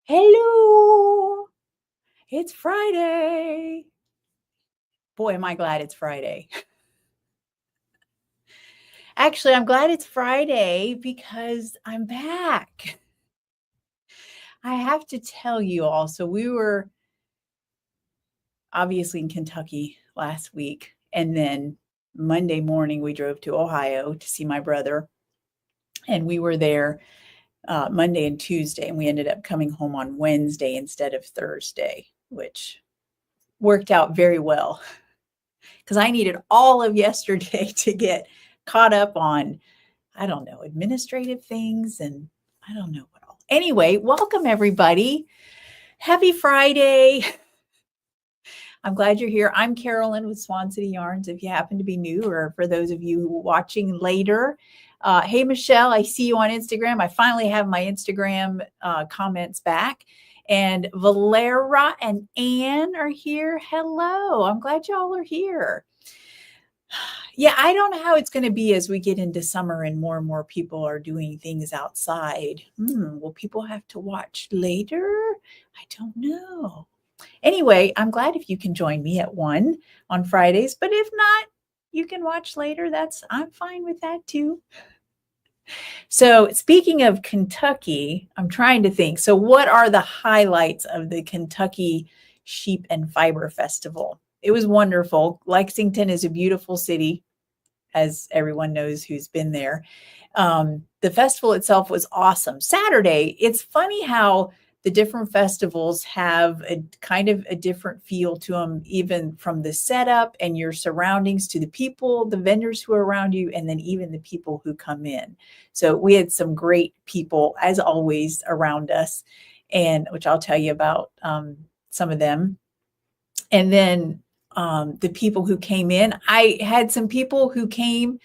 Hello, it's Friday. Boy, am I glad it's Friday. Actually, I'm glad it's Friday because I'm back. I have to tell you all, so we were obviously in Kentucky last week, and then Monday morning we drove to Ohio to see my brother, and we were there Monday and Tuesday, and we ended up coming home on Wednesday instead of Thursday, which worked out very well. Because I needed all of yesterday to get caught up on, I don't know, administrative things and I don't know what all. Anyway, welcome everybody. Happy Friday. I'm glad you're here. I'm Carolyn with Swan City Yarns. If you happen to be new, or for those of you watching later, hey, Michelle, I see you on Instagram. I finally have my Instagram comments back. And Valera and Anne are here. Hello. I'm glad y'all are here. Yeah, I don't know how it's going to be as we get into summer and more people are doing things outside. Will people have to watch later? I don't know. Anyway, I'm glad if you can join me at 1 on Fridays, but if not, you can watch later. I'm fine with that too. So, speaking of Kentucky, I'm trying to think. So, what are the highlights of the Kentucky Sheep and Fiber Festival? It was wonderful. Lexington is a beautiful city, as everyone knows who's been there. The festival itself was awesome. Saturday, it's funny how the different festivals have a kind of a different feel to them, even from the setup and your surroundings to the people, the vendors who are around you, and then even the people who come in. So we had some great people, as always, around us, and which I'll tell you about some of them. And then the people who came in, I had some people who came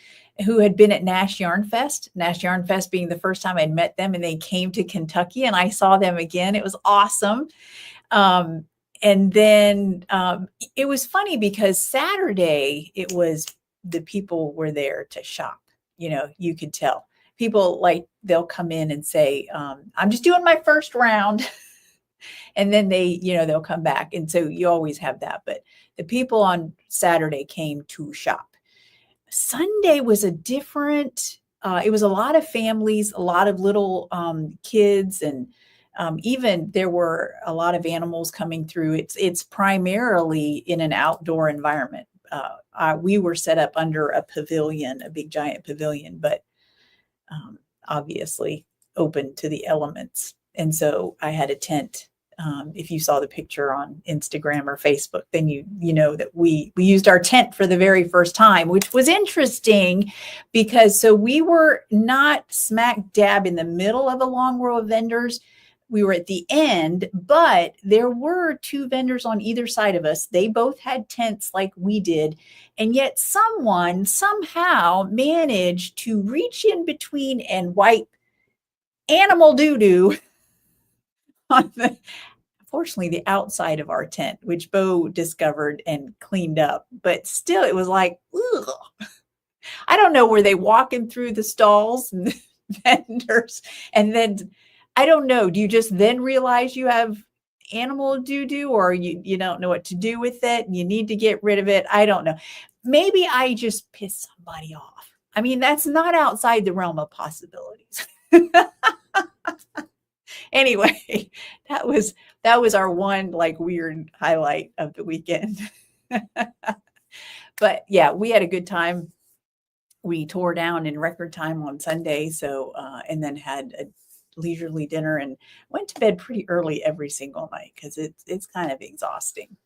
who had been at Nash Yarn Fest being the first time I'd met them, and they came to Kentucky and I saw them again. It was awesome. And then it was funny because Saturday, it was the people were there to shop. You could tell people, like, they'll come in and say, I'm just doing my first round. And then they'll come back. And so you always have that. But the people on Saturday came to shop. Sunday was a different, it was a lot of families, a lot of little kids, and even there were a lot of animals coming through. It's primarily in an outdoor environment. We were set up under a pavilion, a big giant pavilion, but obviously open to the elements. And so I had a tent. If you saw the picture on Instagram or Facebook, then you know that we used our tent for the very first time, which was interesting because so we were not smack dab in the middle of a long row of vendors. We were at the end, but there were 2 vendors on either side of us. They both had tents like we did. And yet someone somehow managed to reach in between and wipe animal doo-doo on unfortunately, the outside of our tent, which Bo discovered and cleaned up. But still, it was like, ugh. I don't know, were they walking through the stalls and the vendors? And then, I don't know, do you just then realize you have animal doo-doo, or you don't know what to do with it and you need to get rid of it? I don't know. Maybe I just pissed somebody off. I mean, that's not outside the realm of possibilities. Anyway, that was our one weird highlight of the weekend. But yeah, we had a good time. We tore down in record time on Sunday, so and then had a leisurely dinner and went to bed pretty early every single night because it's kind of exhausting.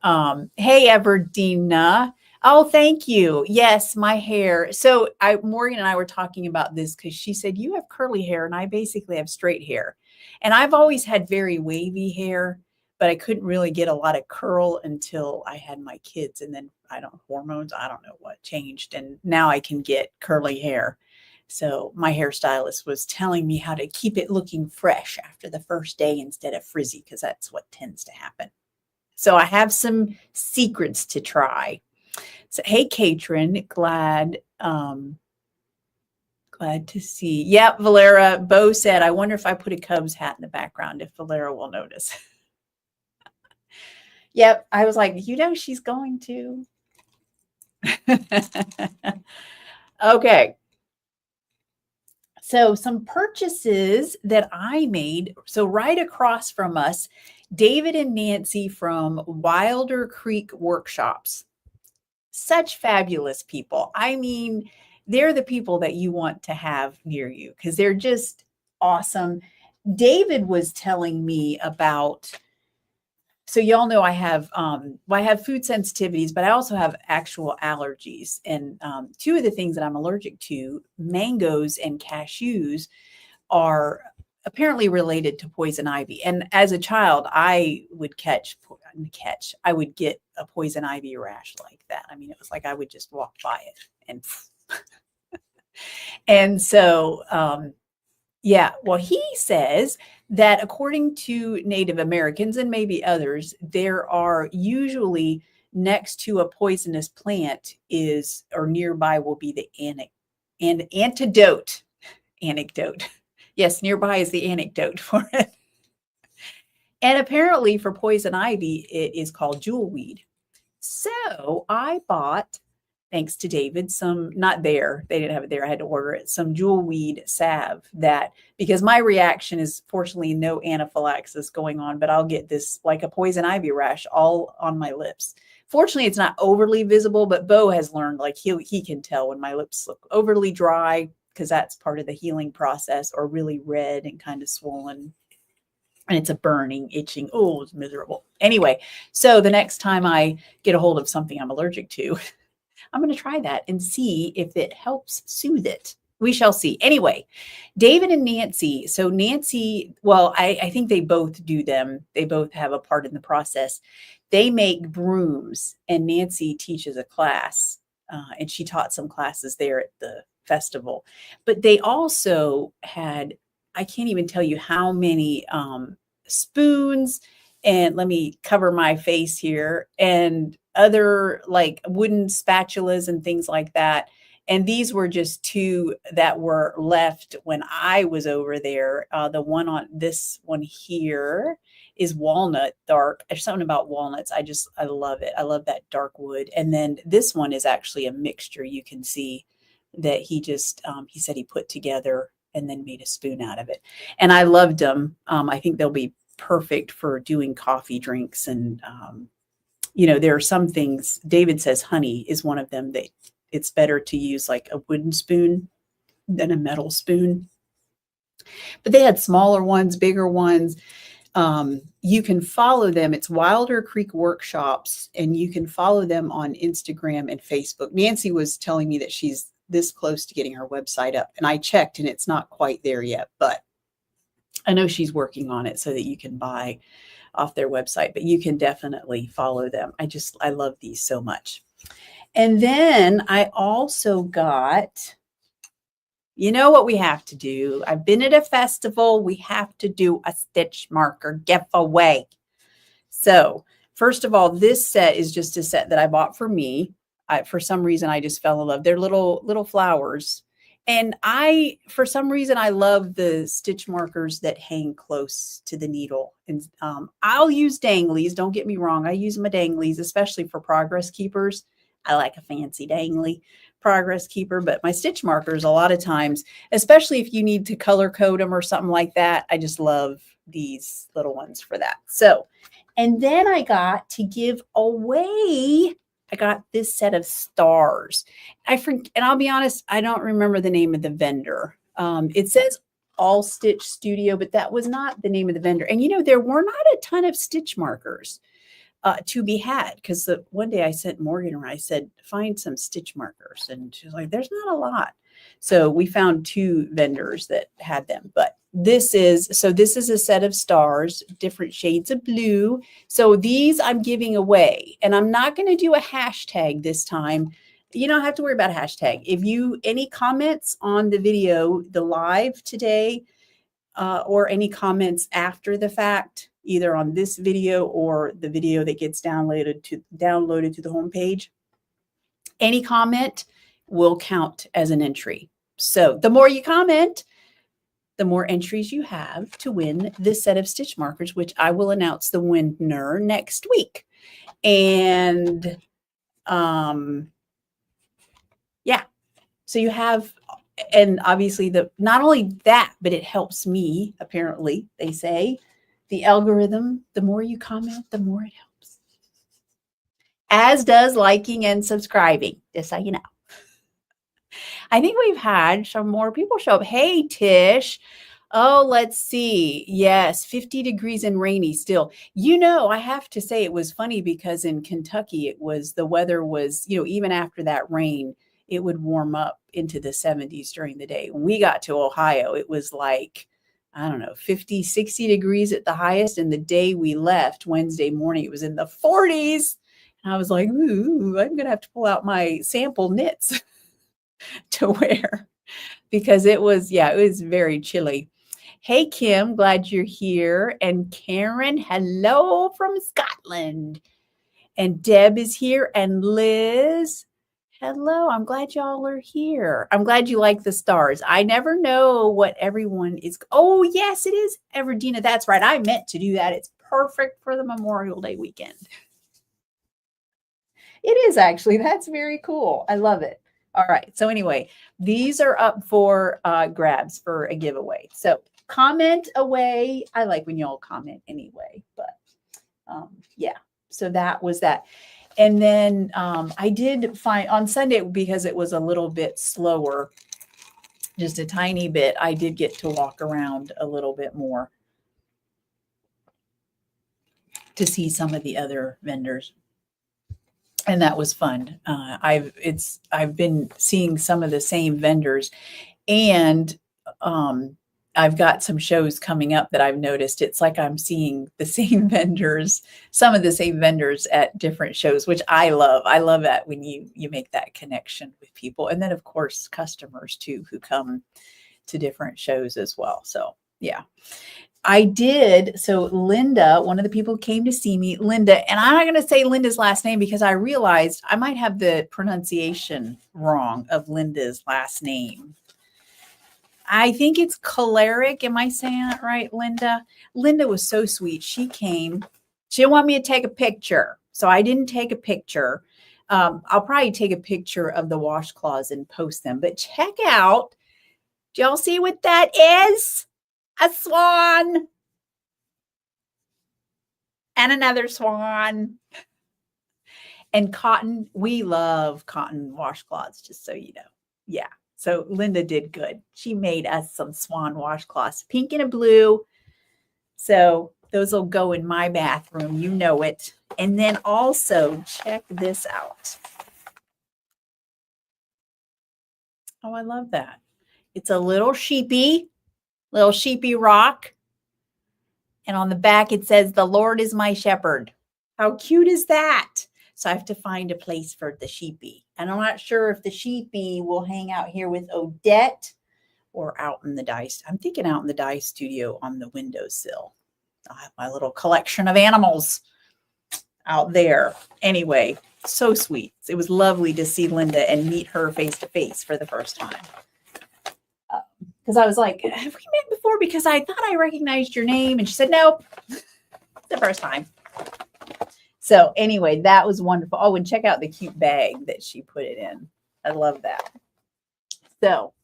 Hey, Everdina. Oh, thank you. Yes, my hair. So Morgan and I were talking about this because she said, you have curly hair and I basically have straight hair. And I've always had very wavy hair, but I couldn't really get a lot of curl until I had my kids. And then hormones, I don't know what changed. And now I can get curly hair. So my hairstylist was telling me how to keep it looking fresh after the first day instead of frizzy, because that's what tends to happen. So I have some secrets to try. So, hey, Katrin, glad Glad to see. Yep, Valera. Bo said, I wonder if I put a Cubs hat in the background, if Valera will notice. Yep. I was like, she's going to. Okay. So some purchases that I made. So right across from us, David and Nancy from Wilder Creek Workshops. Such fabulous people. I mean, they're the people that you want to have near you because they're just awesome. David was telling me about, so y'all know I have food sensitivities, but I also have actual allergies. And two of the things that I'm allergic to, mangoes and cashews, are apparently related to poison ivy. And as a child, I would I would get a poison ivy rash like that. I mean, it was like I would just walk by it and so yeah, well, he says that according to Native Americans and maybe others, there are usually next to a poisonous plant or nearby will be the antidote. Yes, nearby is the anecdote for it. And apparently for poison ivy, it is called jewelweed. So I bought, thanks to David, not there, they didn't have it there, I had to order it, some jewelweed salve because my reaction is fortunately no anaphylaxis going on, but I'll get this like a poison ivy rash all on my lips. Fortunately, it's not overly visible, but Bo has learned like he can tell when my lips look overly dry because that's part of the healing process, or really red and kind of swollen. And it's a burning, itching. Oh, it's miserable. Anyway, so the next time I get a hold of something I'm allergic to, I'm going to try that and see if it helps soothe it. We shall see. Anyway, David and Nancy. So Nancy, well, I think they both do them. They both have a part in the process. They make brooms, and Nancy teaches a class, and she taught some classes there at the festival. But they also had, I can't even tell you how many spoons, and let me cover my face here, and other like wooden spatulas and things like that. And these were just two that were left when I was over there. The one on this one here is walnut dark. There's something about walnuts. I love it. I love that dark wood. And then this one is actually a mixture. You can see that he said he put together and then made a spoon out of it. And I loved them. I think they'll be perfect for doing coffee drinks. And, there are some things, David says honey is one of them, that it's better to use like a wooden spoon than a metal spoon. But they had smaller ones, bigger ones. You can follow them. It's Wilder Creek Workshops, and you can follow them on Instagram and Facebook. Nancy was telling me that she's this close to getting her website up, and I checked and it's not quite there yet, but I know she's working on it so that you can buy off their website, but you can definitely follow them. I love these so much. And then I also got, you know what we have to do? I've been at a festival. We have to do a stitch marker giveaway. So first of all, this set is just a set that I bought for me. For some reason, I just fell in love. They're little flowers. And for some reason, I love the stitch markers that hang close to the needle. And I'll use danglies. Don't get me wrong. I use my danglies, especially for progress keepers. I like a fancy dangly progress keeper, but my stitch markers, a lot of times, especially if you need to color code them or something like that, I just love these little ones for that. So, and then I got to give away, I got this set of stars. And I'll be honest, I don't remember the name of the vendor. It says All Stitch Studio, but that was not the name of the vendor. And there were not a ton of stitch markers to be had, because one day I sent Morgan, or I said, find some stitch markers. And she was like, there's not a lot. So we found two vendors that had them, but this is a set of stars, different shades of blue. So these I'm giving away, and I'm not going to do a hashtag this time. You don't have to worry about a hashtag. Any comments on the video, the live today, or any comments after the fact, either on this video or the video that gets downloaded to the homepage, any comment will count as an entry. So the more you comment, the more entries you have to win this set of stitch markers, which I will announce the winner next week. And yeah, so you have, and obviously not only that, but it helps me, apparently, they say, the algorithm, the more you comment, the more it helps. As does liking and subscribing, just so you know. I think we've had some more people show up. Hey, Tish. Oh, let's see. Yes, 50 degrees and rainy still. I have to say it was funny because in Kentucky, the weather was, even after that rain, it would warm up into the 70s during the day. When we got to Ohio, it was like, I don't know, 50, 60 degrees at the highest. And the day we left, Wednesday morning, it was in the 40s. And I was like, ooh, I'm going to have to pull out my sample knits to wear because it was very chilly. Hey, Kim, glad you're here. And Karen, hello from Scotland. And Deb is here. And Liz, hello. I'm glad y'all are here. I'm glad you like the stars. I never know what everyone is. Oh, yes, it is Everdina. That's right. I meant to do that. It's perfect for the Memorial Day weekend. It is actually. That's very cool. I love it. All right. So anyway, these are up for grabs for a giveaway. So comment away. I like when y'all comment anyway, but yeah. So that was that. And then I did find on Sunday, because it was a little bit slower, just a tiny bit, I did get to walk around a little bit more to see some of the other vendors. And that was fun. I've been seeing some of the same vendors, and I've got some shows coming up that I've noticed. It's like I'm seeing the same vendors, some of the same vendors at different shows, which I love. I love that when you make that connection with people, and then of course customers too who come to different shows as well. So yeah. I did. So Linda, one of the people who came to see me, Linda, and I'm not going to say Linda's last name because I realized I might have the pronunciation wrong of Linda's last name. I think it's choleric. Am I saying it right, Linda? Linda was so sweet. She came. She didn't want me to take a picture, so I didn't take a picture. I'll probably take a picture of the washcloths and post them. But check out. Do y'all see what that is? A swan and another swan. And cotton, we love cotton washcloths, just so you know. Yeah. So Linda did good. She made us some swan washcloths, pink and a blue. So those will go in my bathroom. You know it. And then also check this out. Oh, I love that. It's a little sheepy rock. And on the back, it says, "The Lord is my shepherd." How cute is that? So I have to find a place for the sheepy. And I'm not sure if the sheepy will hang out here with Odette or out in the dye. I'm thinking out in the dye studio on the windowsill. I'll have my little collection of animals out there. Anyway, so sweet. It was lovely to see Linda and meet her face to face for the first time. Because I was like, have we met before? Because I thought I recognized your name. And she said, nope, it's the first time. So anyway, that was wonderful. Oh, and check out the cute bag that she put it in. I love that. So,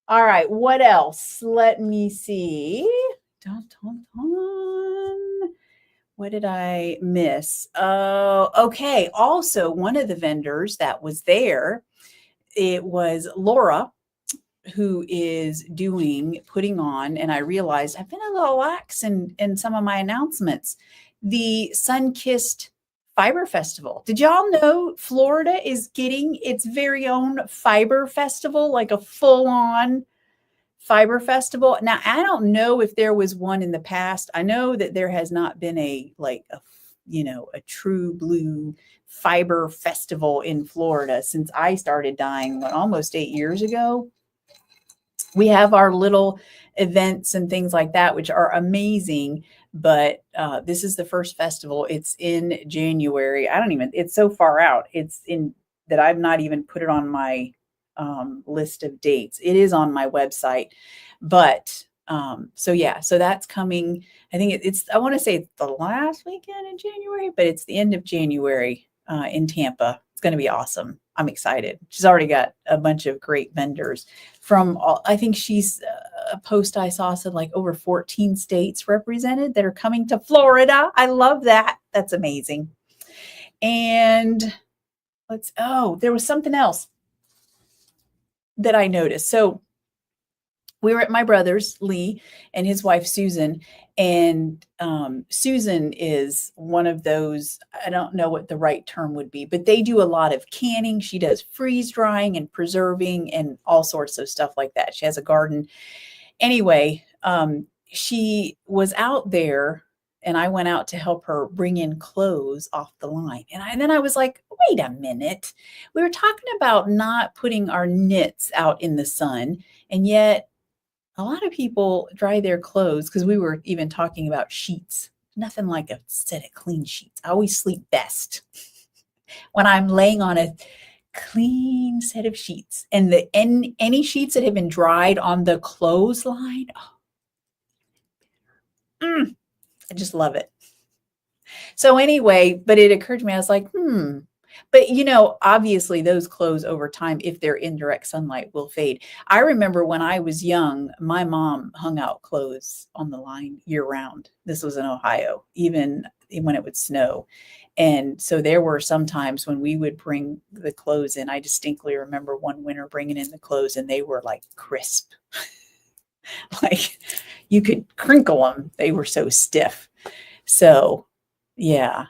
all right, what else? Let me see. Dun, dun, dun. What did I miss? Oh, okay. Also, one of the vendors that was there, it was Laura, who is putting on, and I realized I've been a little lax in some of my announcements, the Sunkist Fiber Festival. Did y'all know Florida is getting its very own fiber festival, like a full-on fiber festival? Now, I don't know if there was one in the past. I know that there has not been a true blue fiber festival in Florida since I started dyeing almost 8 years ago. We have our little events and things like that, which are amazing. But this is the first festival. It's in January. It's so far out. It's in that I've not even put it on my list of dates. It is on my website, but so yeah, so that's coming. I think I want to say it's the last weekend in January, but it's the end of January in Tampa. It's going to be awesome. I'm excited. She's already got a bunch of great vendors from all, I think she's a post I saw said like over 14 states represented that are coming to Florida. I love that. That's amazing. And there was something else that I noticed. So we were at my brother's, Lee, and his wife, Susan. And Susan is one of those, I don't know what the right term would be, but they do a lot of canning. She does freeze drying and preserving and all sorts of stuff like that. She has a garden. Anyway, she was out there and I went out to help her bring in clothes off the line. And then I was like, wait a minute. We were talking about not putting our knits out in the sun, and yet a lot of people dry their clothes, because we were even talking about sheets. Nothing like a set of clean sheets. I always sleep best when I'm laying on a clean set of sheets. And any sheets that have been dried on the clothesline, I just love it. So anyway, but it occurred to me, I was like, But, obviously those clothes over time, if they're in direct sunlight, will fade. I remember when I was young, my mom hung out clothes on the line year round. This was in Ohio, even when it would snow. And so there were some times when we would bring the clothes in. I distinctly remember one winter bringing in the clothes and they were like crisp. Like you could crinkle them. They were so stiff. So yeah.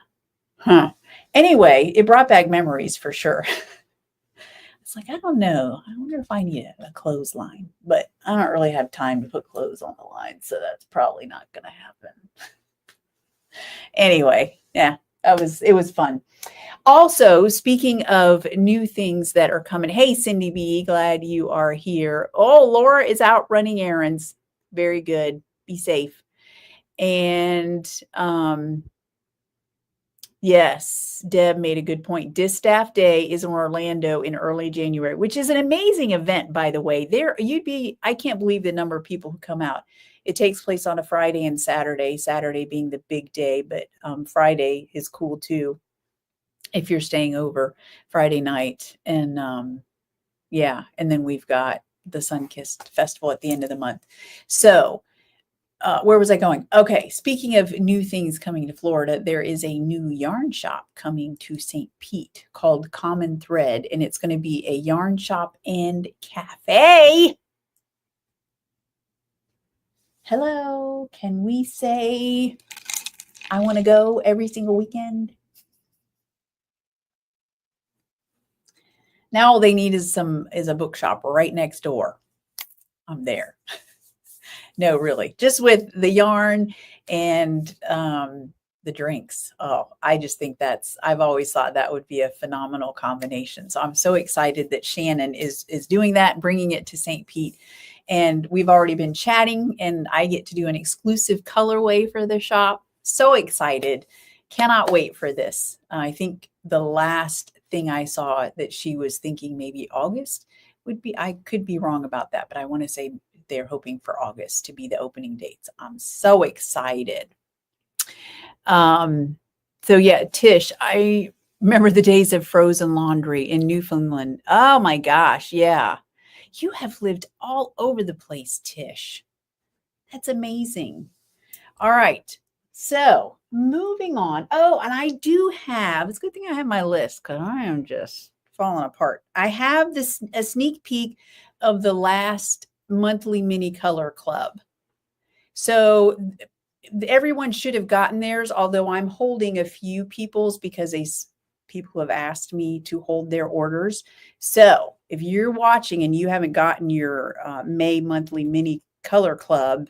Anyway, it brought back memories for sure. It's like, I don't know. I wonder if I need a clothesline, but I don't really have time to put clothes on the line. So that's probably not going to happen. Anyway, yeah, it was fun. Also, speaking of new things that are coming. Hey, Cindy B, glad you are here. Oh, Laura is out running errands. Very good. Be safe. And, yes, Deb made a good point. Distaff Day is in Orlando in early January, which is an amazing event, by the way. I can't believe the number of people who come out. It takes place on a Friday and Saturday being the big day, but Friday is cool too if you're staying over Friday night. And and then we've got the Sunkist Festival at the end of the month. So where was I going? Okay, speaking of new things coming to Florida, there is a new yarn shop coming to St. Pete called Common Thread, and it's going to be a yarn shop and cafe. Hello, can we say I want to go every single weekend? Now all they need is a bookshop right next door. I'm there. No, really, just with the yarn and the drinks. Oh, I just think I've always thought that would be a phenomenal combination. So I'm so excited that Shannon is doing that and bringing it to St. Pete. And we've already been chatting and I get to do an exclusive colorway for the shop. So excited. Cannot wait for this. I think the last thing I saw that she was thinking maybe August would be, I could be wrong about that, but I want to say they're hoping for August to be the opening dates. I'm so excited. So yeah, Tish, I remember the days of frozen laundry in Newfoundland. Oh my gosh. Yeah. You have lived all over the place, Tish. That's amazing. All right. So moving on. Oh, and I do have, it's a good thing I have my list because I am just falling apart. I have a sneak peek of the last monthly mini color club. So everyone should have gotten theirs, although I'm holding a few people's because people have asked me to hold their orders. So if you're watching and you haven't gotten your May monthly mini color club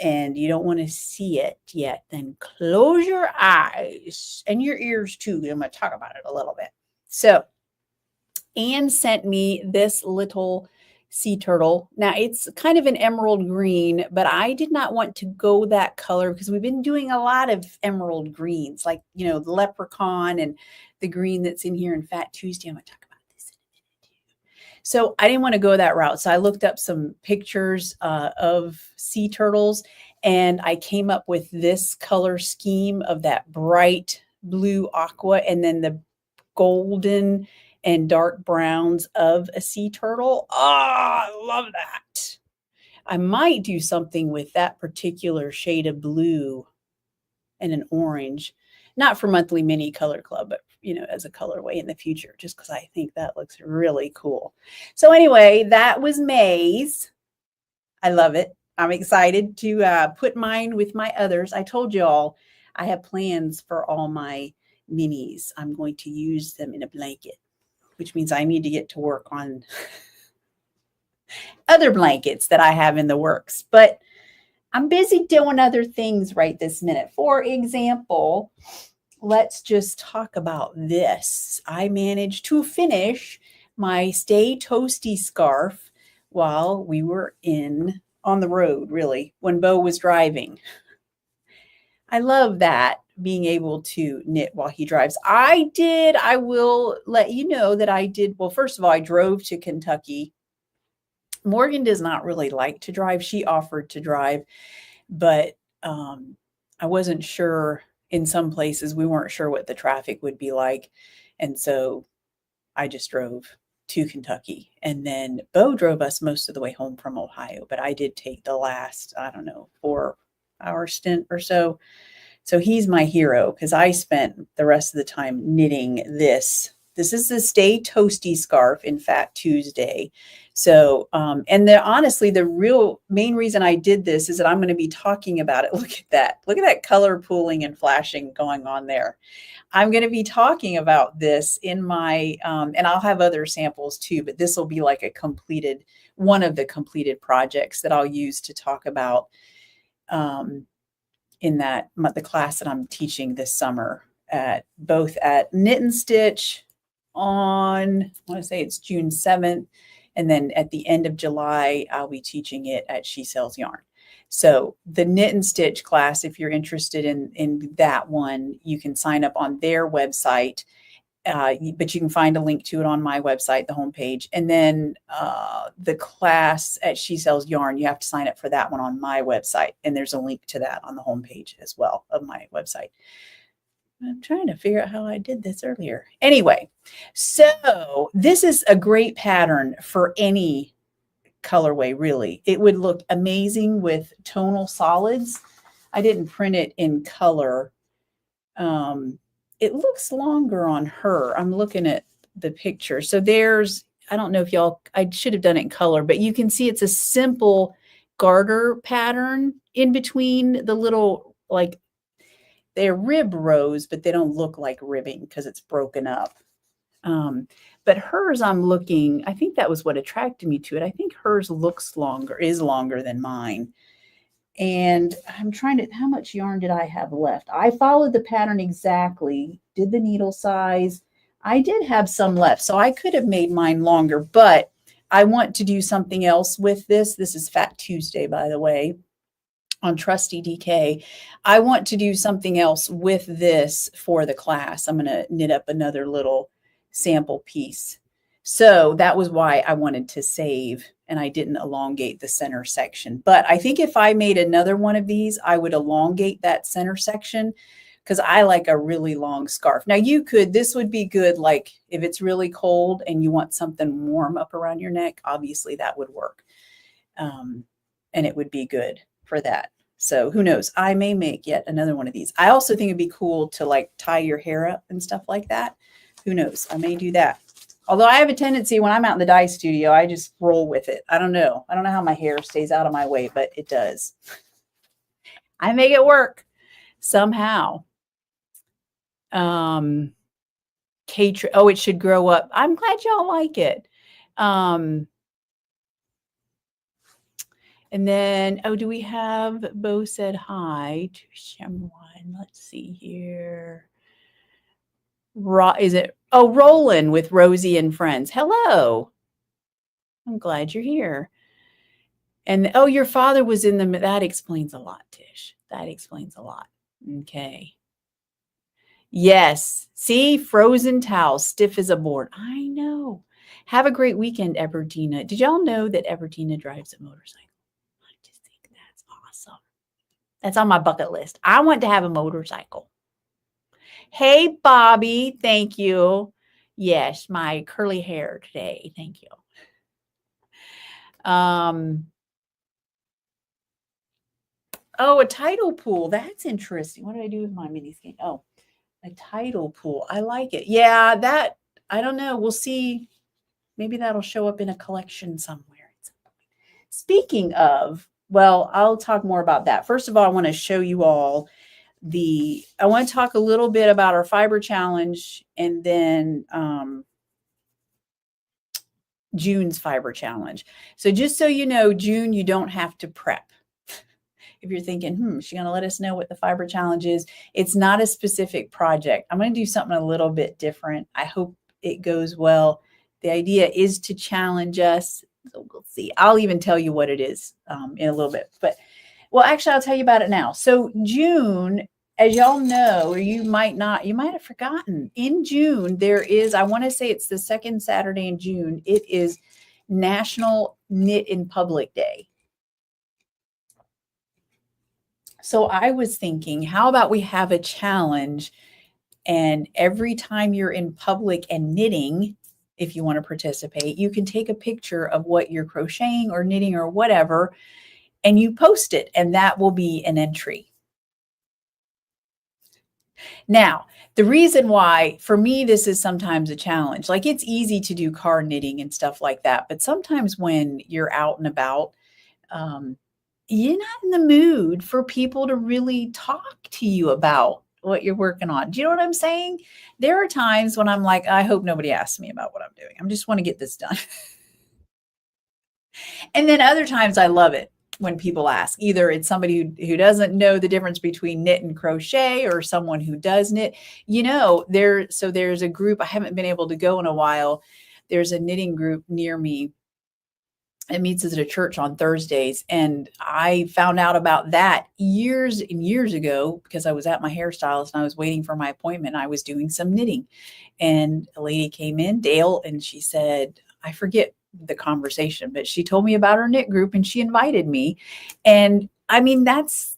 and you don't want to see it yet, then close your eyes and your ears too. I'm going to talk about it a little bit. So Anne sent me this little sea turtle. Now it's kind of an emerald green, but I did not want to go that color because we've been doing a lot of emerald greens, like, the leprechaun and the green that's in here in Fat Tuesday. I'm going to talk about this in a minute too. So I didn't want to go that route. So I looked up some pictures of sea turtles, and I came up with this color scheme of that bright blue aqua and then the golden and dark browns of a sea turtle. Ah, I love that. I might do something with that particular shade of blue and an orange, not for monthly mini color club, but as a colorway in the future, just because I think that looks really cool. So anyway, that was May's. I love it. I'm excited to put mine with my others. I told y'all I have plans for all my minis. I'm going to use them in a blanket, which means I need to get to work on other blankets that I have in the works. But I'm busy doing other things right this minute. For example, let's just talk about this. I managed to finish my Stay Toasty scarf while we were on the road, really, when Bo was driving. I love that, being able to knit while he drives. I will let you know that I did. Well, first of all, I drove to Kentucky. Morgan does not really like to drive. She offered to drive, but I wasn't sure. In some places, we weren't sure what the traffic would be like. And so I just drove to Kentucky. And then Bo drove us most of the way home from Ohio. But I did take the last, 4-hour stint or so. So he's my hero because I spent the rest of the time knitting this. This is the Stay Toasty scarf in Fat Tuesday. So, and honestly, the real main reason I did this is that I'm going to be talking about it. Look at that. Look at that color pooling and flashing going on there. I'm going to be talking about this in my, and I'll have other samples too, but this will be like one of the completed projects that I'll use to talk about in the class that I'm teaching this summer both at Knit and Stitch on, I want to say it's June 7th. And then at the end of July, I'll be teaching it at She Sells Yarn. So the Knit and Stitch class, if you're interested in that one, you can sign up on their website. But you can find a link to it on my website, the homepage. And then the class at She Sells Yarn, you have to sign up for that one on my website. And there's a link to that on the homepage as well of my website. I'm trying to figure out how I did this earlier. Anyway, so this is a great pattern for any colorway, really. It would look amazing with tonal solids. I didn't print it in color. It looks longer on her. I'm looking at the picture. So I don't know if I should have done it in color, but you can see it's a simple garter pattern in between the little, like, they're rib rows, but they don't look like ribbing because it's broken up. But hers, I think that was what attracted me to it. I think hers is longer than mine. And I'm how much yarn did I have left? I followed the pattern exactly, did the needle size. I did have some left, so I could have made mine longer, but I want to do something else with this. This is Fat Tuesday, by the way, on Trusty DK. I want to do something else with this for the class. I'm going to knit up another little sample piece. So that was why I wanted to save, and I didn't elongate the center section. But I think if I made another one of these, I would elongate that center section because I like a really long scarf. Now this would be good, like if it's really cold and you want something warm up around your neck, obviously that would work. And it would be good for that. So who knows? I may make yet another one of these. I also think it'd be cool to like tie your hair up and stuff like that. Who knows? I may do that. Although I have a tendency when I'm out in the dye studio, I just roll with it. I don't know. I don't know how my hair stays out of my way, but it does. I make it work somehow. It should grow up. I'm glad y'all like it. And then, do we have, Bo said hi to someone. Let's see here. Is it, Roland with Rosie and Friends. Hello. I'm glad you're here. And, your father was in that explains a lot, Tish. That explains a lot. Okay. Yes. See, frozen towels, stiff as a board. I know. Have a great weekend, Everdina. Did y'all know that Everdina drives a motorcycle? I just think that's awesome. That's on my bucket list. I want to have a motorcycle. Hey, Bobby. Thank you. Yes, my curly hair today. Thank you. Oh, a tidal pool. That's interesting. What did I do with my mini skein? Oh, a tidal pool. I like it. Yeah, that, I don't know. We'll see. Maybe that'll show up in a collection somewhere. Speaking of, well, I'll talk more about that. First of all, I want to show you all I want to talk a little bit about our fiber challenge and then June's fiber challenge. So just so you know, June, you don't have to prep. If you're thinking, she's going to let us know what the fiber challenge is. It's not a specific project. I'm going to do something a little bit different. I hope it goes well. The idea is to challenge us. So we'll see. I'll even tell you what it is in a little bit. But, well, actually, I'll tell you about it now. So June, as y'all know, or you might not, you might have forgotten, in June, there is, I want to say it's the second Saturday in June, it is National Knit in Public Day. So I was thinking, how about we have a challenge, and every time you're in public and knitting, if you want to participate, you can take a picture of what you're crocheting or knitting or whatever, and you post it, and that will be an entry. Now, the reason why, for me, this is sometimes a challenge. Like, it's easy to do car knitting and stuff like that, but sometimes when you're out and about, you're not in the mood for people to really talk to you about what you're working on. Do you know what I'm saying? There are times when I'm like, I hope nobody asks me about what I'm doing. I just want to get this done. And then other times I love it when people ask. Either it's somebody who doesn't know the difference between knit and crochet, or someone who does knit. You know, there's a group, I haven't been able to go in a while. There's a knitting group near me. It meets at a church on Thursdays. And I found out about that years and years ago because I was at my hairstylist and I was waiting for my appointment. I was doing some knitting, and a lady came in, Dale, and she said, I forget the conversation, but she told me about her knit group and she invited me. And I mean, that's,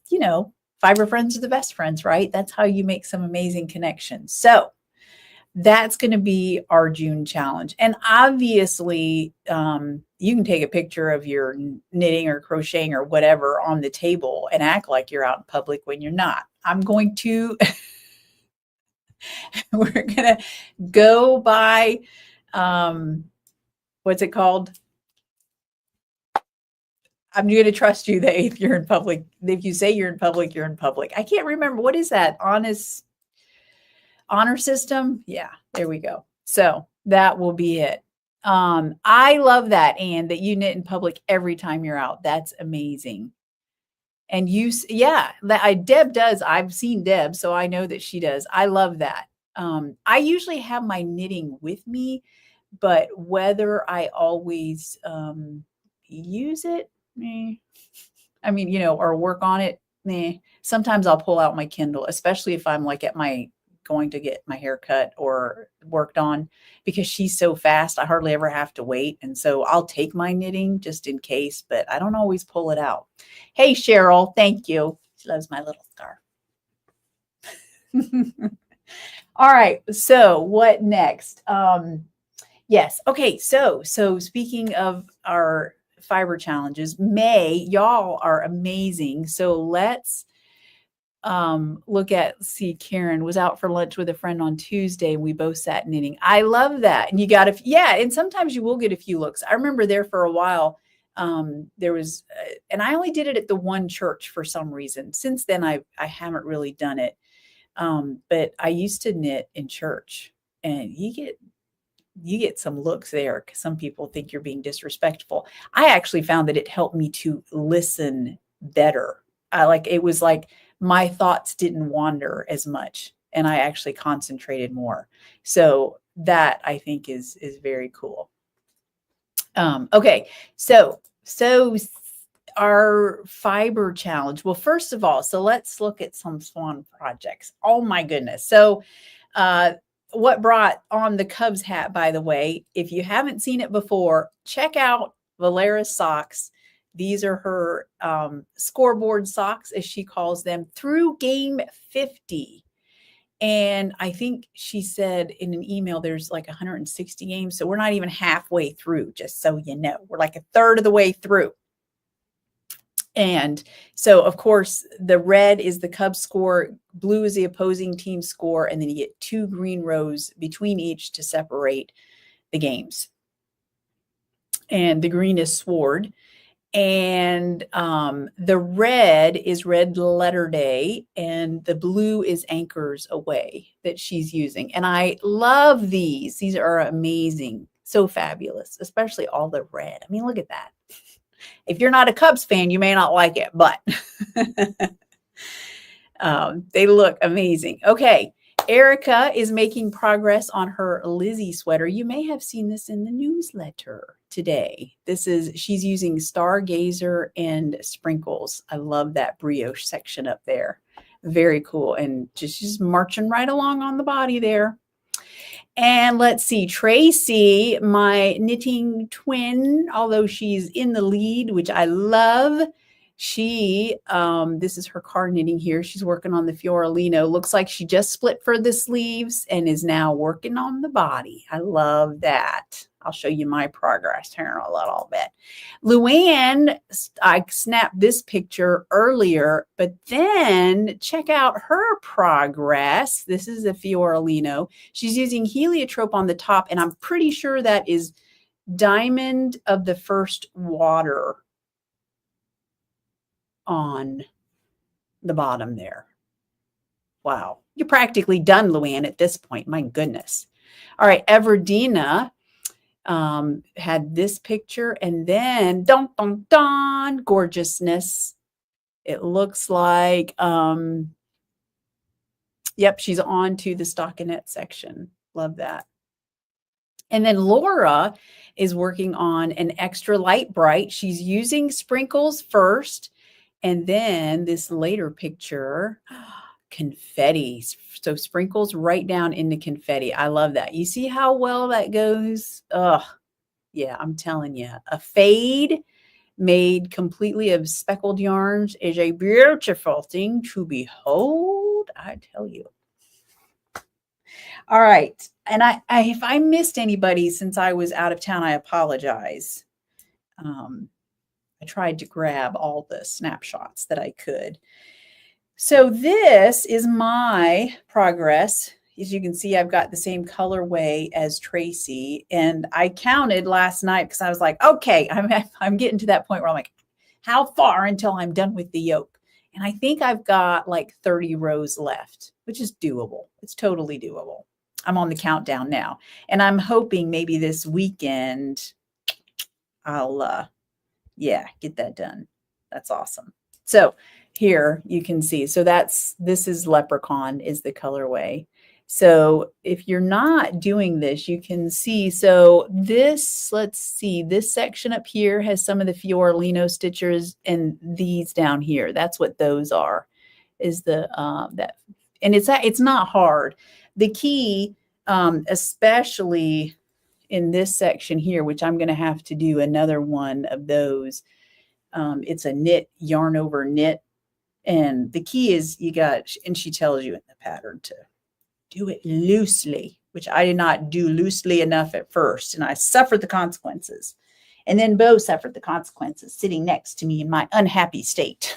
fiber friends are the best friends, right? That's how you make some amazing connections. So that's going to be our June challenge. And obviously, you can take a picture of your knitting or crocheting or whatever on the table and act like you're out in public when you're not. I'm going to, we're going to go by, what's it called? I'm going to trust you that if you're in public, if you say you're in public, you're in public. I can't remember. What is that? Honor system? Yeah, there we go. So that will be it. I love that, Anne, that you knit in public every time you're out. That's amazing. And Deb does. I've seen Deb, so I know that she does. I love that. I usually have my knitting with me, but whether I always use it, I mean, or work on it, sometimes I'll pull out my Kindle, especially if I'm like going to get my hair cut or worked on, because she's so fast. I hardly ever have to wait. And so I'll take my knitting just in case, but I don't always pull it out. Hey, Cheryl, thank you. She loves my little scarf. All right. So what next? Yes. Okay. So speaking of our fiber challenges, May, y'all are amazing. So let's see, Karen was out for lunch with a friend on Tuesday and we both sat knitting. I love that. And you got and sometimes you will get a few looks. I remember there for a while, there was, and I only did it at the one church for some reason. Since then, I haven't really done it. But I used to knit in church, and you get some looks there because some people think you're being disrespectful. I actually found that it helped me to listen better. It was like my thoughts didn't wander as much and I actually concentrated more. So that I think is very cool. Okay. So our fiber challenge. Well, first of all, so let's look at some Swan projects. Oh my goodness. So, what brought on the Cubs hat, by the way. If you haven't seen it before, check out Valera's socks. These are her scoreboard socks, as she calls them, through game 50. And I think she said in an email, there's like 160 games. So we're not even halfway through, just so you know. We're like a third of the way through. And so, of course, the red is the Cubs score, blue is the opposing team score, and then you get 2 green rows between each to separate the games. And the green is Sword. And the red is Red Letter Day, and the blue is Anchors Away that she's using. And I love these. These are amazing. So fabulous, especially all the red. I mean, look at that. If you're not a Cubs fan, you may not like it, but they look amazing. Okay. Erica is making progress on her Lizzie sweater. You may have seen this in the newsletter today. She's using Stargazer and sprinkles. I love that brioche section up there. Very cool. And she's marching right along on the body there. And let's see, Tracy, my knitting twin, although she's in the lead, which I love, this is her card knitting here. She's working on the Fiorellino. Looks like she just split for the sleeves and is now working on the body. I love that. I'll show you my progress here in a little bit. Luann, I snapped this picture earlier, but then check out her progress. This is a Fiorellino. She's using heliotrope on the top, and I'm pretty sure that is Diamond of the First Water on the bottom there. Wow. You're practically done, Luann, at this point. My goodness. All right. Everdina had this picture, and then dun, dun, dun, gorgeousness. It looks like, yep, she's on to the stockinette section. Love that. And then Laura is working on an extra light bright. She's using sprinkles first, and then this later picture, confetti. So sprinkles right down into confetti. I love that. You see how well that goes? Oh, yeah, I'm telling you. A fade made completely of speckled yarns is a beautiful thing to behold, I tell you. All right. And if I missed anybody since I was out of town, I apologize. I tried to grab all the snapshots that I could. So this is my progress. As you can see, I've got the same colorway as Tracy. And I counted last night because I was like, okay, I'm getting to that point where I'm like, how far until I'm done with the yoke? And I think I've got like 30 rows left, which is doable. It's totally doable. I'm on the countdown now. And I'm hoping maybe this weekend I'll, get that done. That's awesome. So here you can see, so this is Leprechaun is the colorway. So if you're not doing this, you can see, so this, let's see, this section up here has some of the Fiorellino stitchers, and these down here, that's what those are, is the, that, and it's not hard. The key, especially in this section here, which I'm going to have to do another one of those, it's a knit, yarn over knit. And the key is and she tells you in the pattern to do it loosely, which I did not do loosely enough at first. And I suffered the consequences. And then Bo suffered the consequences sitting next to me in my unhappy state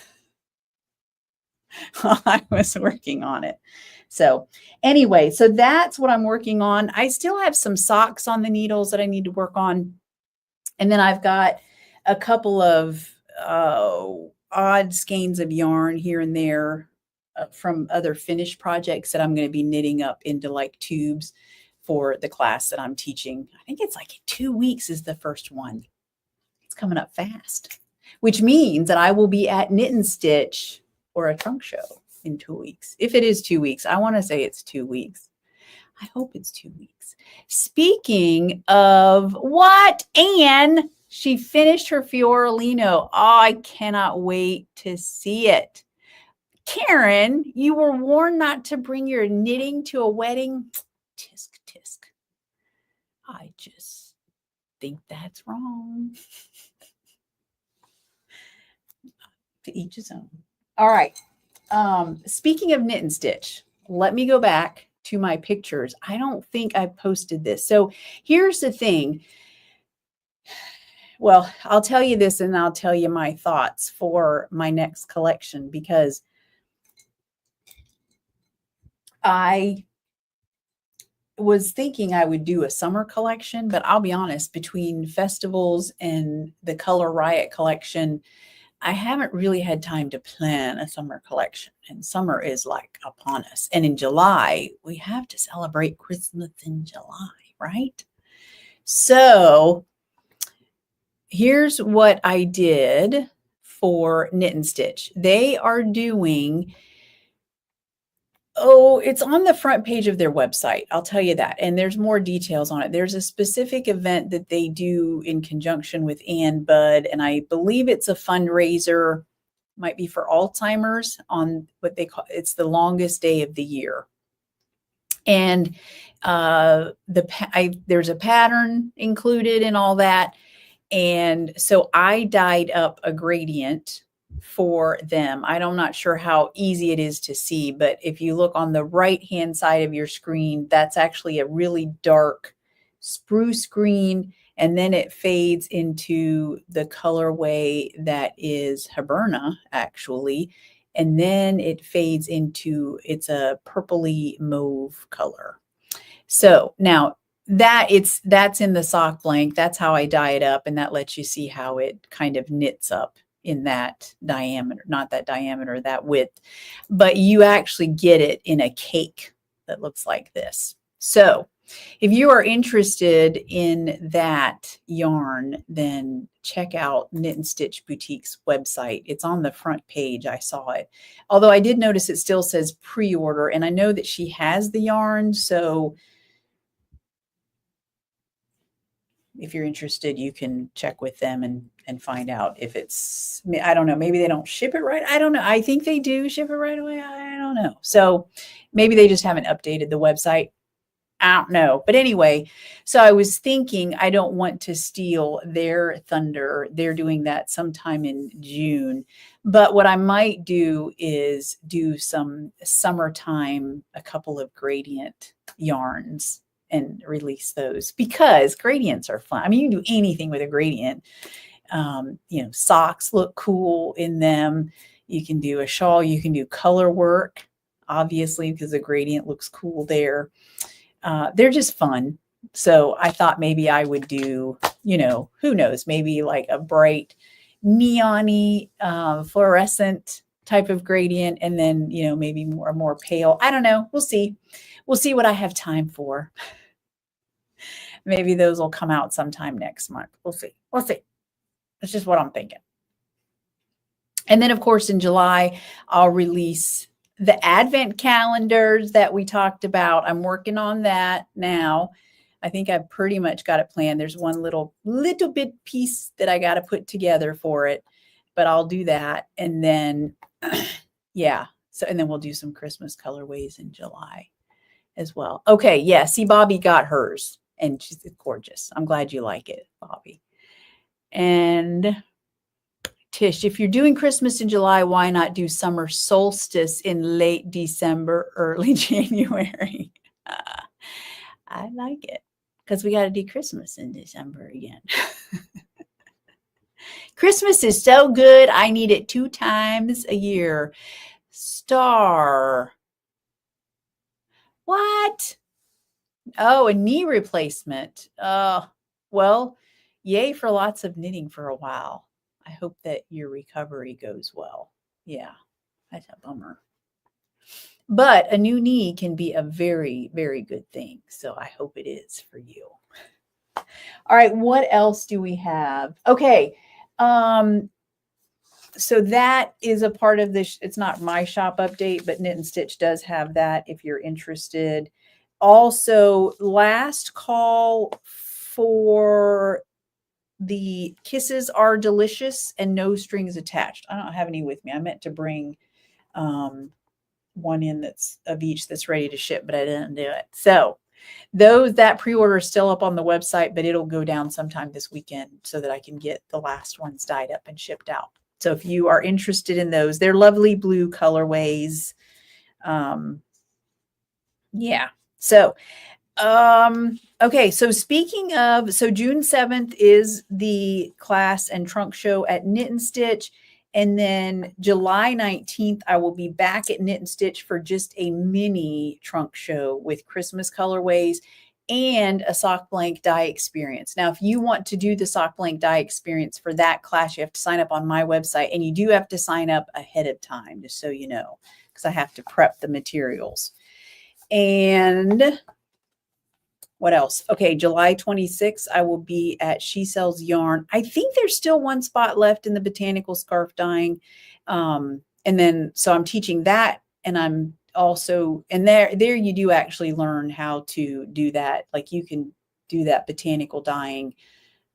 while I was working on it. So anyway, so that's what I'm working on. I still have some socks on the needles that I need to work on. And then I've got a couple of odd skeins of yarn here and there from other finished projects that I'm going to be knitting up into like tubes for the class that I'm teaching. I think it's like 2 weeks is the first one. It's coming up fast, which means that I will be at Knit and Stitch or a trunk show in 2 weeks. If it is 2 weeks, I want to say it's 2 weeks. I hope it's 2 weeks. Speaking of what, Anne, she finished her Fiorellino. Oh, I cannot wait to see it. Karen, you were warned not to bring your knitting to a wedding. tisk, tisk. I just think that's wrong. To each his own. All right. Speaking of knit and stitch, let me go back to my pictures. I don't think I posted this. So here's the thing. Well, I'll tell you this and I'll tell you my thoughts for my next collection, because I was thinking I would do a summer collection, but I'll be honest, between festivals and the Color Riot collection, I haven't really had time to plan a summer collection, and summer is like upon us. And in July, we have to celebrate Christmas in July, right? So here's what I did for Knit and Stitch. They are doing, it's on the front page of their website. I'll tell you that. And there's more details on it. There's a specific event that they do in conjunction with Ann Budd, and I believe it's a fundraiser, might be for Alzheimer's, on what they call, it's the longest day of the year. And there's a pattern included in all that. And so I dyed up a gradient for them. I'm not sure how easy it is to see, but if you look on the right-hand side of your screen, that's actually a really dark spruce green, and then it fades into the colorway that is Hiberna, actually, and then it fades into, it's a purpley mauve color. So now that's in the sock blank. That's how I dye it up, and that lets you see how it kind of knits up in that diameter, not that diameter, that width, but you actually get it in a cake that looks like this. So if you are interested in that yarn, then check out Knit and Stitch Boutique's website. It's on the front page. I saw it. Although I did notice it still says pre-order, and I know that she has the yarn. So if you're interested, you can check with them and find out if it's, I don't know, maybe they don't ship it right. I don't know. I think they do ship it right away. I don't know. So maybe they just haven't updated the website. I don't know. But anyway, so I was thinking, I don't want to steal their thunder. They're doing that sometime in June. But what I might do is do some summertime, a couple of gradient yarns and release those, because gradients are fun. I mean, you can do anything with a gradient. Socks look cool in them. You can do a shawl. You can do color work, obviously, because the gradient looks cool there. They're just fun. So I thought maybe I would do, who knows, maybe like a bright neon-y fluorescent type of gradient, and then, maybe more pale. I don't know. We'll see. We'll see what I have time for. Maybe those will come out sometime next month. We'll see. We'll see. That's just what I'm thinking. And then, of course, in July, I'll release the advent calendars that we talked about. I'm working on that now. I think I've pretty much got it planned. There's one little bit piece that I got to put together for it, but I'll do that. And then, yeah. So, and then we'll do some Christmas colorways in July as well. Okay. Yeah. See, Bobby got hers, and she's gorgeous. I'm glad you like it, Bobby. And Tish, if you're doing Christmas in July, why not do summer solstice in late December, early January? I like it, because we got to do Christmas in December again. Christmas is so good. I need it 2 times a year. Star. What? Oh, a knee replacement. Well, yay for lots of knitting for a while. I hope that your recovery goes well. Yeah, that's a bummer. But a new knee can be a very, very good thing. So I hope it is for you. All right, what else do we have? Okay, so that is a part of this. It's not my shop update, but Knit and Stitch does have that if you're interested. Also, last call for the Kisses Are Delicious and No Strings Attached. I don't have any with me. I meant to bring one in that's of each that's ready to ship, but I didn't do it. So that pre-order is still up on the website, but it'll go down sometime this weekend so that I can get the last ones dyed up and shipped out. So if you are interested in those, they're lovely blue colorways. Yeah. So, okay. So speaking of, so June 7th is the class and trunk show at Knit and Stitch. And then July 19th, I will be back at Knit and Stitch for just a mini trunk show with Christmas colorways and a sock blank dye experience. Now, if you want to do the sock blank dye experience for that class, you have to sign up on my website, and you do have to sign up ahead of time, just so you know, because I have to prep the materials. And what else? Okay, July 26th, I will be at She Sells Yarn. I think there's still one spot left in the botanical scarf dyeing. And then, so I'm teaching that, and I'm also, and there you do actually learn how to do that. Like you can do that botanical dyeing.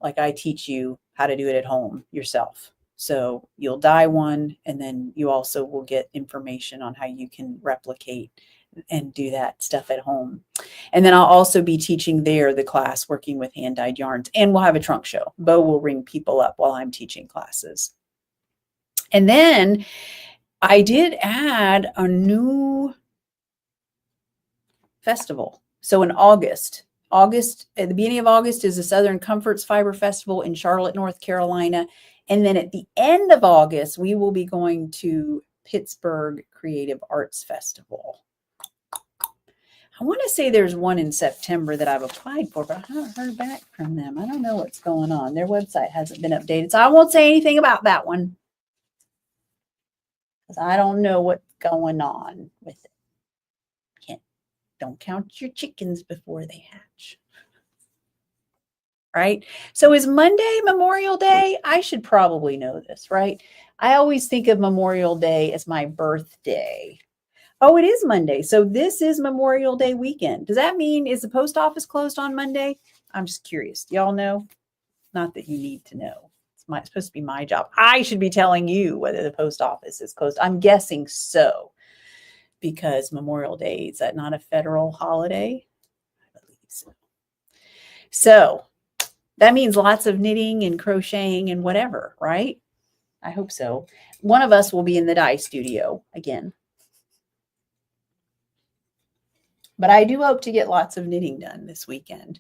Like I teach you how to do it at home yourself. So you'll dye one, and then you also will get information on how you can replicate and do that stuff at home. And then I'll also be teaching there the class working with hand dyed yarns, and we'll have a trunk show. Bo will ring people up while I'm teaching classes. And then I did add a new festival. So in August, at the beginning of August is the Southern Comforts Fiber Festival in Charlotte, North Carolina. And then at the end of August, we will be going to Pittsburgh Creative Arts Festival. I want to say there's one in September that I've applied for, but I haven't heard back from them. I don't know what's going on. Their website hasn't been updated, so I won't say anything about that one because I don't know what's going on with it. Don't count your chickens before they hatch. Right? So is Monday Memorial Day? I should probably know this, right? I always think of Memorial Day as my birthday. Oh, it is Monday. So this is Memorial Day weekend. Does that mean, is the post office closed on Monday? I'm just curious. Y'all know? Not that you need to know. It's supposed to be my job. I should be telling you whether the post office is closed. I'm guessing so, because Memorial Day, is that not a federal holiday? I believe so. So that means lots of knitting and crocheting and whatever, right? I hope so. One of us will be in the dye studio again. But I do hope to get lots of knitting done this weekend.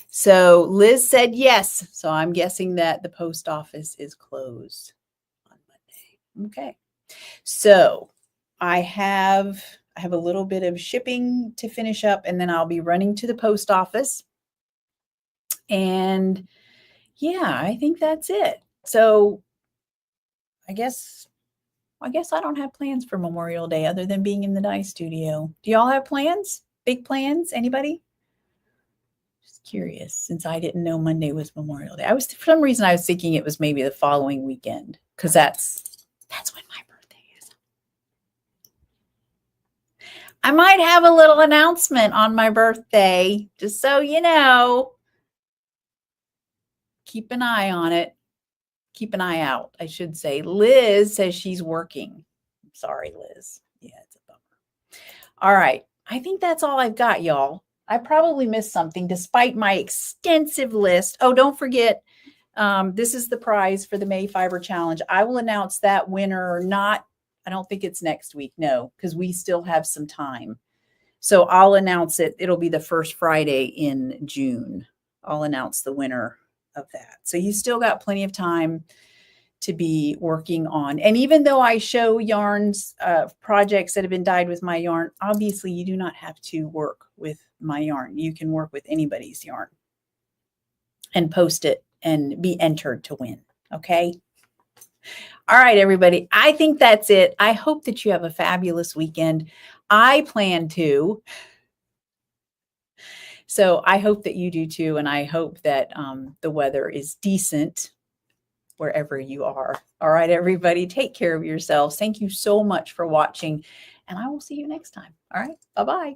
So Liz said yes. So I'm guessing that the post office is closed on Monday. Okay. So I have a little bit of shipping to finish up, and then I'll be running to the post office. And yeah, I think that's it. So I guess I don't have plans for Memorial Day other than being in the dye studio. Do y'all have plans? Big plans? Anybody? Just curious, since I didn't know Monday was Memorial Day. For some reason, I was thinking it was maybe the following weekend, because that's when my birthday is. I might have a little announcement on my birthday, just so you know. Keep an eye on it. Keep an eye out, I should say. Liz says she's working. I'm sorry, Liz. Yeah, it's a bummer. All right. I think that's all I've got, y'all. I probably missed something despite my extensive list. Oh, don't forget, this is the prize for the May Fiber Challenge. I will announce that winner, I don't think it's next week, no, because we still have some time. So I'll announce it. It'll be the first Friday in June. I'll announce the winner of that. So you still got plenty of time to be working on. And even though I show yarns, projects that have been dyed with my yarn, obviously you do not have to work with my yarn. You can work with anybody's yarn and post it and be entered to win. Okay. All right, everybody. I think that's it. I hope that you have a fabulous weekend. I plan to. So I hope that you do too. And I hope that the weather is decent wherever you are. All right, everybody, take care of yourselves. Thank you so much for watching, and I will see you next time. All right, bye-bye.